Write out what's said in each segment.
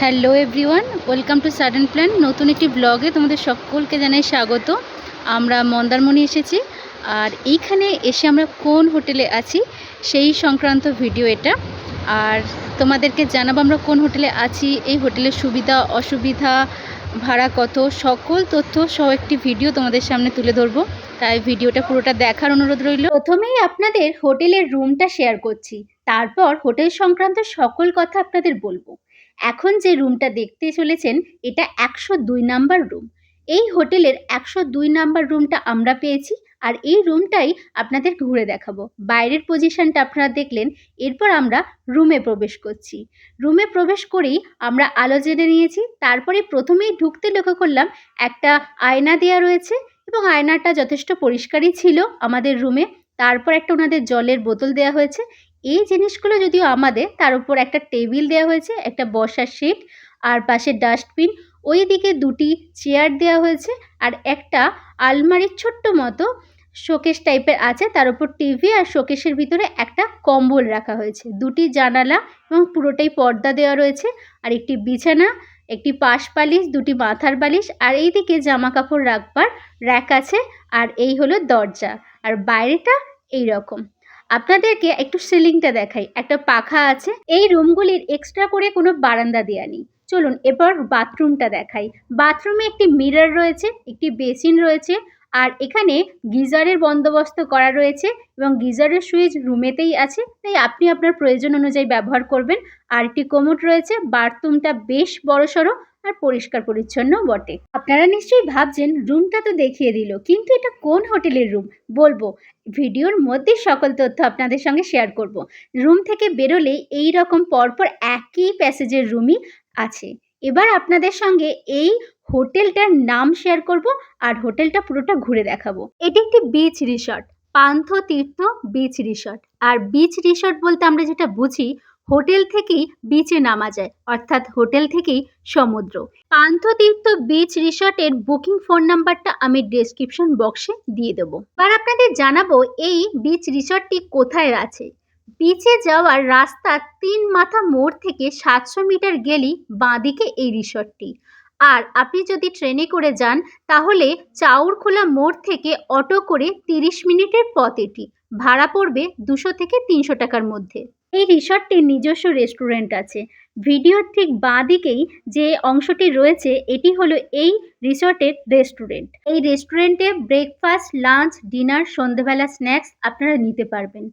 Hello everyone, welcome to sudden plan. নতুন একটি ব্লগে তোমাদের সকলকে জানাই স্বাগত। আমরা মন্দারমণি এসেছি, আর এইখানে এসে আমরা কোন হোটেলে আছি সেই সংক্রান্ত ভিডিও এটা। আর তোমাদেরকে জানাবো আমরা কোন হোটেলে আছি, এই হোটেলের সুবিধা অসুবিধা, ভাড়া কত, সকল তথ্য সহ একটি ভিডিও তোমাদের সামনে তুলে ধরবো। তাই ভিডিওটা পুরোটা দেখার অনুরোধ রইল। প্রথমেই আপনাদের হোটেলের রুমটা শেয়ার করছি, তারপর হোটেল সংক্রান্ত সকল কথা আপনাদের বলবো। এখন যে রুমটা দেখতে চলেছেন এটা 102 নাম্বার রুম। এই হোটেলের 102 নাম্বার রুমটা আমরা পেয়েছি, আর এই রুমটাই আপনাদের ঘুরে দেখাবো। বাইরের পজিশনটা আপনারা দেখলেন, এরপর আমরা রুমে প্রবেশ করছি। রুমে প্রবেশ করেই আমরা আলো জেনে নিয়েছি। তারপরে প্রথমেই ঢুকতে লক্ষ্য করলাম একটা আয়না দেওয়া রয়েছে, এবং আয়নাটা যথেষ্ট পরিষ্কারই ছিল আমাদের রুমে। তারপর একটা ওনাদের জলের বোতল দেওয়া হয়েছে। এই জিনিসগুলো যদিও আমাদের, তার উপর একটা টেবিল দেওয়া হয়েছে, একটা বসার সিট, আর পাশে ডাস্টবিন, ওই দিকে দুটি চেয়ার দেওয়া হয়েছে, আর একটা আলমারির ছোট্ট মতো শোকেস টাইপের আছে, তার উপর টিভি, আর শোকেসের ভিতরে একটা কম্বল রাখা হয়েছে। দুটি জানালা এবং পুরোটাই পর্দা দেওয়া রয়েছে, আর একটি বিছানা, একটি পাশ বালিশ, দুটি মাথার বালিশ, আর এইদিকে জামা কাপড় রাখবার র্যাক আছে। আর এই হলো দরজা, আর বাইরেটা এই রকম। আপনাদেরকে একটু সিলিংটা দেখাই, একটা পাখা আছে। এই রুমগুলির এক্সট্রা করে কোনো বারান্দা দেওয়া নেই। চলুন এবার বাথরুমটা দেখাই। বাথরুমে একটি মিরর রয়েছে, একটি বেসিন রয়েছে, আর এখানে গিজারের বন্দোবস্ত করা রয়েছে, এবং গিজারের সুইচ রুমেতেই আছে, তাই আপনি আপনার প্রয়োজন অনুযায়ী ব্যবহার করবেন। আর একটি কোমোড রয়েছে। বাথরুমটা বেশ বড়সড় আর পরিষ্কার পরিচ্ছন্ন বটে। আপনারা নিশ্চয়ই ভাবছেন রুমটা তো দেখিয়ে দিল, কিন্তু এটা কোন হোটেলের রুম বলবো। ভিডিওর মধ্যে সকল তথ্য আপনাদের সঙ্গে শেয়ার করব। রুম থেকে বেরোলেই এই রকম পরপর একই প্যাসেজের রুমই আছে। এবার আপনাদের সঙ্গে এই হোটেলটার নাম শেয়ার করব, আর হোটেলটা পুরোটা ঘুরে দেখাবো। এটি একটি বিচ রিসর্ট, পান্থতীর্থ বিচ রিসর্ট। আর বিচ রিসর্ট বলতে আমরা যেটা বুঝি, হোটেল থেকেই বিচে নামা যায়, অর্থাৎ হোটেল থেকেই সমুদ্র। পান্থতীর্থ বিচ রিসর্টের বুকিং ফোন নাম্বারটা আমি ডেসক্রিপশন বক্সে দিয়ে দেবো। এবার আপনাদের জানাবো এই বিচ রিসর্টটি কোথায় আছে। বিচে যাওয়ার রাস্তা 3 মাথা মোড় থেকে 700 মিটার গেলেই বাঁদিকে এই রিসর্টটি। আর আপনি যদি ট্রেনে করে যান তাহলে চাউরখোলা মোড় থেকে অটো করে 30 মিনিটের পথ এটি। ভাড়া পড়বে 200 থেকে 300 টাকার মধ্যে। এই রিসর্টটির নিজস্ব রেস্টুরেন্ট আছে। ভিডিওর ঠিক বাঁ দিকেই যে অংশটি রয়েছে এটি হলো এই রিসর্টের রেস্টুরেন্ট। এই রেস্টুরেন্টে ব্রেকফাস্ট, লাঞ্চ, ডিনার, সন্ধ্যেবেলা স্ন্যাক্স আপনারা নিতে পারবেন।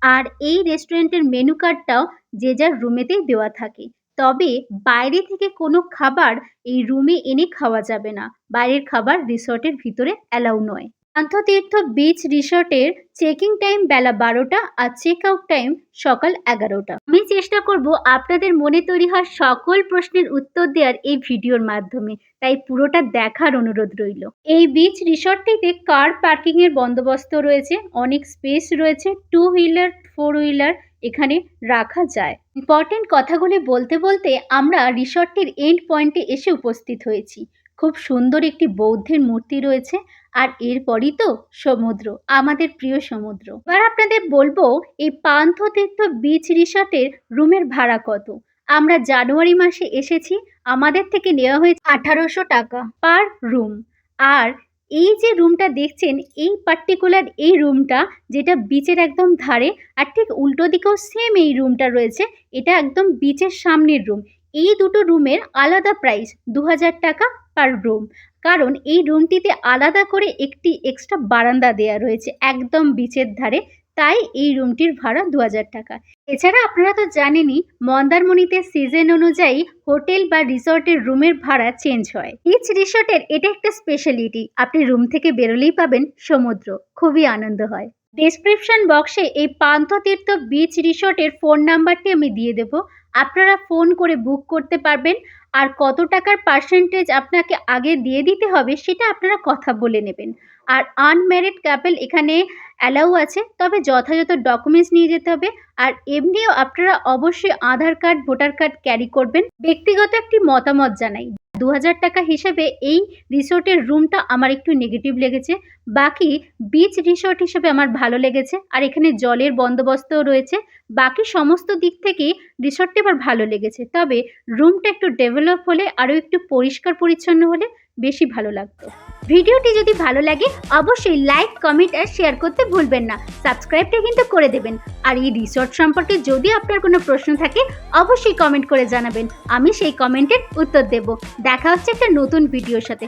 আর এই রেস্টুরেন্টের মেনু কার্ডটাও যে যার রুমেতেই দেওয়া থাকে। তবে বাইরে থেকে কোনো খাবার এই রুমে এনে খাওয়া যাবে না। বাইরের খাবার রিসর্টের ভিতরে অ্যালাউ নয়। পান্থতীর্থ বিচ রিসর্টের চেকিং টাইম বেলা 12টা, আর চেক আউট টাইম সকাল 11টা। আমি চেষ্টা করব আপনাদের মনে তৈরি হওয়া সকল প্রশ্নের উত্তর দেওয়ার এই ভিডিওর মাধ্যমে, তাই পুরোটা দেখার অনুরোধ রইল। এই বিচ রিসর্টটিতে কার পার্কিং এর বন্দোবস্ত রয়েছে, অনেক স্পেস রয়েছে, 2 হুইলার 4 হুইলার এখানে রাখা যায়। ইম্পর্টেন্ট কথাগুলি বলতে বলতে আমরা রিসর্টটির এন্ড পয়েন্টে এসে উপস্থিত হয়েছি। খুব সুন্দর একটি বৌদ্ধের মূর্তি রয়েছে, আর এরপরই তো সমুদ্র, আমাদের প্রিয় সমুদ্র। এবার আপনাদের বলবো এই পান্থতীর্থ বিচ রিসর্টের রুমের ভাড়া কত। আমরা জানুয়ারি মাসে এসেছি, আমাদের থেকে নেওয়া হয়েছে 1800 টাকা পার রুম। আর এই যে রুমটা দেখছেন, এই পার্টিকুলার এই রুমটা যেটা বিচের একদম ধারে, আর ঠিক উল্টো দিকেও সেম এই রুমটা রয়েছে, এটা একদম বিচের সামনের রুম। এই দুটো রুমের আলাদা প্রাইস 2000 টাকা পার রুম, কারণ এই রুমটিতে আলাদা করে একটি এক্সট্রা বারান্দা দেয়া রয়েছে একদম বিচের ধারে, তাই এই রুমটির ভাড়া 2000 টাকা। এছাড়া আপনারা তো জানেনই মন্দারমণিতে সিজন অনুযায়ী হোটেল বা রিসর্টের রুমের ভাড়া চেঞ্জ হয়। বিচ রিসর্টের এটা একটা স্পেশালিটি, আপনি রুম থেকে বেরোলেই পাবেন সমুদ্র, খুবই আনন্দ হয়। ডেসক্রিপশন বক্সে এই পান্থতীর্থ বিচ রিসর্টের ফোন নাম্বারটি আমি দিয়ে দেব, আপনারা ফোন করে বুক করতে পারবেন। আর কত টাকার পার্সেন্টেজ আপনাকে আগে দিয়ে দিতে হবে সেটা আপনারা কথা বলে নেবেন। আর আনম্যারিড কাপল এখানে অ্যালাউ আছে, তবে যথাযথ ডকুমেন্টস নিয়ে যেতে হবে। আর এমনিও আপনারা অবশ্যই আধার কার্ড, ভোটার কার্ড ক্যারি করবেন। ব্যক্তিগত একটি মতামত জানাই, 2000 টাকা হিসেবে এই রিসোর্টের রুমটা আমার একটু নেগেটিভ লেগেছে। বাকি বিচ রিসোর্ট হিসেবে আমার ভালো লেগেছে, আর এখানে জলের বন্দোবস্তও রয়েছে। বাকি সমস্ত দিক থেকেই রিসোর্টটি আমার ভালো লেগেছে, তবে রুমটা একটু ডেভেলপ হলে, আরও একটু পরিষ্কার পরিচ্ছন্ন হলে বেশি ভালো লাগতো। ভিডিওটি যদি ভালো লাগে অবশ্যই লাইক, কমেন্ট আর শেয়ার করতে ভুলবেন না। সাবস্ক্রাইবটা কিন্তু করে দেবেন। আর এই রিসোর্ট সম্পর্কে যদি আপনার কোনো প্রশ্ন থাকে অবশ্যই কমেন্ট করে জানাবেন, আমি সেই কমেন্টের উত্তর দেব। দেখা হচ্ছে একটা নতুন ভিডিওর সাথে।